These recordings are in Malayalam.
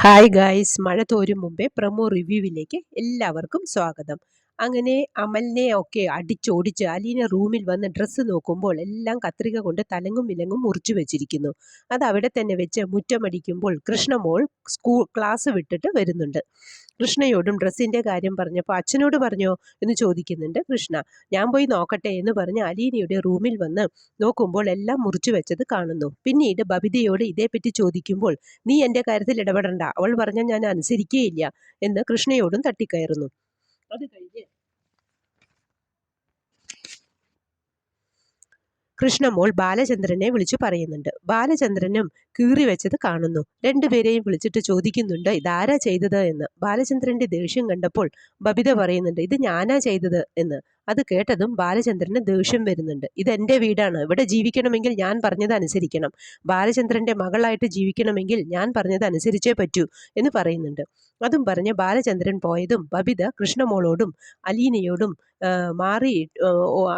ഹായ് ഗായ്സ്, മഴ തോരും മുമ്പേ പ്രൊമോ റിവ്യൂവിലേക്ക് എല്ലാവർക്കും സ്വാഗതം. അങ്ങനെ അമലിനെ ഒക്കെ അടിച്ചോടിച്ച് അലീന റൂമിൽ വന്ന് ഡ്രസ്സ് നോക്കുമ്പോൾ എല്ലാം കത്രിക കൊണ്ട് തലങ്ങും വിലങ്ങും മുറിച്ചു വെച്ചിരിക്കുന്നു. അത് അവിടെ തന്നെ വെച്ച് മുറ്റമടിക്കുമ്പോൾ കൃഷ്ണമോൾ ക്ലാസ് വിട്ടിട്ട് വരുന്നുണ്ട്. കൃഷ്ണയോടും ഡ്രസ്സിൻ്റെ കാര്യം പറഞ്ഞപ്പോൾ അച്ഛനോട് പറഞ്ഞോ എന്ന് ചോദിക്കുന്നുണ്ട് കൃഷ്ണ. ഞാൻ പോയി നോക്കട്ടെ എന്ന് പറഞ്ഞ് അലീനയുടെ റൂമിൽ വന്ന് നോക്കുമ്പോൾ എല്ലാം മുറിച്ചു വെച്ചത് കാണുന്നു. പിന്നീട് ബബിതയോട് ഇതേപ്പറ്റി ചോദിക്കുമ്പോൾ നീ എൻ്റെ കാര്യത്തിൽ ഇടപെടണ്ട, അവൾ പറഞ്ഞാൽ ഞാൻ അനുസരിക്കുകയില്ല എന്ന് കൃഷ്ണയോടും തട്ടിക്കയറുന്നു. അത് കഴിഞ്ഞ് കൃഷ്ണമോൾ ബാലചന്ദ്രനെ വിളിച്ചു പറയുന്നുണ്ട്. ബാലചന്ദ്രനും കീറി വെച്ചത് കാണുന്നു. രണ്ടുപേരെയും വിളിച്ചിട്ട് ചോദിക്കുന്നുണ്ട് ഇതാരാ ചെയ്തത് എന്ന്. ബാലചന്ദ്രന്റെ ദേഷ്യം കണ്ടപ്പോൾ ബബിത പറയുന്നുണ്ട് ഇത് ഞാനാ ചെയ്തത് എന്ന്. അത് കേട്ടതും ബാലചന്ദ്രന് ദേഷ്യം വരുന്നുണ്ട്. ഇതെൻ്റെ വീടാണ്, ഇവിടെ ജീവിക്കണമെങ്കിൽ ഞാൻ പറഞ്ഞത് അനുസരിക്കണം, ബാലചന്ദ്രന്റെ മകളായിട്ട് ജീവിക്കണമെങ്കിൽ ഞാൻ പറഞ്ഞത് അനുസരിച്ചേ പറ്റൂ എന്ന് പറയുന്നുണ്ട്. അതും പറഞ്ഞ് ബാലചന്ദ്രൻ പോയതും ബബിത കൃഷ്ണമോളോടും അലീനയോടും മാറി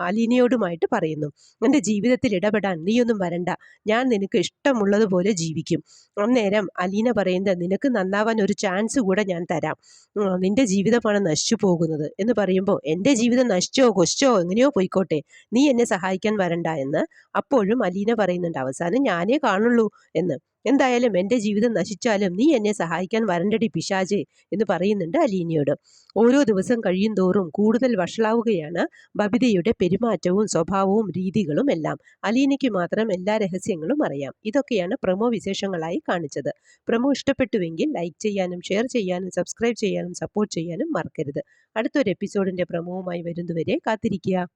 അലീനയോടുമായിട്ട് പറയുന്നു എൻ്റെ ജീവിതത്തിൽ ഇടപെടാൻ നീയൊന്നും വരണ്ട, ഞാൻ നിനക്ക് ഇഷ്ടമുള്ളതുപോലെ ജീവിക്കും. അന്നേരം അലീന പറയുന്നത് നിനക്ക് നന്നാവാൻ ഒരു ചാൻസ് കൂടെ ഞാൻ തരാം, നിന്റെ ജീവിതമാണ് നശിച്ചു പോകുന്നത് എന്ന് പറയുമ്പോൾ എൻ്റെ ജീവിതം നശിച്ചോ കൊച്ചോ എങ്ങനെയോ പോയിക്കോട്ടെ, നീ എന്നെ സഹായിക്കാൻ വരണ്ട എന്ന് അപ്പോഴും അലീന പറയുന്നുണ്ട്. അവസാനം ഞാനേ കാണുള്ളൂ എന്ന്. എന്തായാലും എൻ്റെ ജീവിതം നശിച്ചാലും നീ എന്നെ സഹായിക്കാൻ വരണ്ടടി പിശാചേ എന്ന് പറയുന്നുണ്ട് അലീനയോട്. ഓരോ ദിവസം കഴിയും തോറും കൂടുതൽ വഷളാവുകയാണ് ബബിതയുടെ പെരുമാറ്റവും സ്വഭാവവും രീതികളും എല്ലാം. അലീനയ്ക്ക് മാത്രം എല്ലാ രഹസ്യങ്ങളും അറിയാം. ഇതൊക്കെയാണ് പ്രൊമോ വിശേഷങ്ങളായി കാണിച്ചത്. പ്രൊമോ ഇഷ്ടപ്പെട്ടുവെങ്കിൽ ലൈക്ക് ചെയ്യാനും ഷെയർ ചെയ്യാനും സബ്സ്ക്രൈബ് ചെയ്യാനും സപ്പോർട്ട് ചെയ്യാനും മറക്കരുത്. അടുത്തൊരു എപ്പിസോഡിൻ്റെ പ്രൊമോവുമായി വരുന്നതുവരെ കാത്തിരിക്കുക.